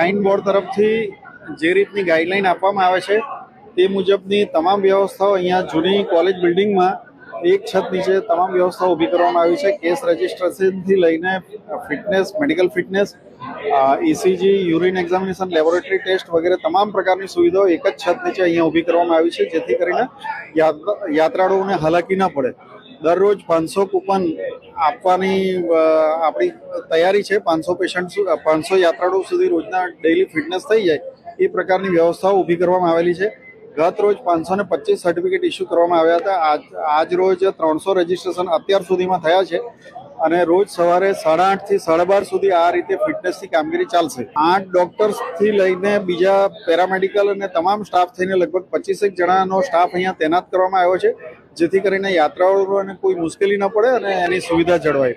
Sign board તરફથી જે રીતની ગાઈડલાઈન આપવામાં આવે છે તે મુજબની તમામ વ્યવસ્થાઓ અહીંયા જૂની કોલેજ બિલ્ડિંગમાં એક છત નીચે તમામ વ્યવસ્થાઓ ઊભી કરવામાં આવી છે. કેસ રજિસ્ટ્રેશનથી લઈને fitness, medical fitness, ECG, urine examination, laboratory test વગેરે તમામ પ્રકારની સુવિધાઓ એક જ છત નીચે અહીંયા ઊભી કરવામાં આવી છે, જેથી કરીને યાત્રાળુઓને હાલાકી ન પડે. દરરોજ 500 કૂપન આપવાની આપણી તૈયારી છે. 500 યાત્રાળુઓ સુધી રોજના ડેઇલી ફિટનેસ થઈ જાય એ પ્રકારની વ્યવસ્થાઓ ઊભી કરવામાં આવેલી છે. ગત રોજ 525 સર્ટિફિકેટ ઇસ્યુ કરવામાં આવ્યા હતા. આજ રોજ 300 રજીસ્ટ્રેશન અત્યાર સુધીમાં થયા છે અને રોજ સવારે 8:30 થી 12:30 સુધી આ રીતે ફિટનેસની કામગીરી ચાલશે. 8 ડોક્ટર્સથી લઈને બીજા પેરામેડિકલ અને તમામ સ્ટાફ થઈને લગભગ 25 જણાનો સ્ટાફ અહીંયા તૈનાત કરવામાં આવ્યો છે, જેથી કરીને યાત્રાળુઓને કોઈ મુશ્કેલી ન પડે અને એની સુવિધા જળવાઈ રહે.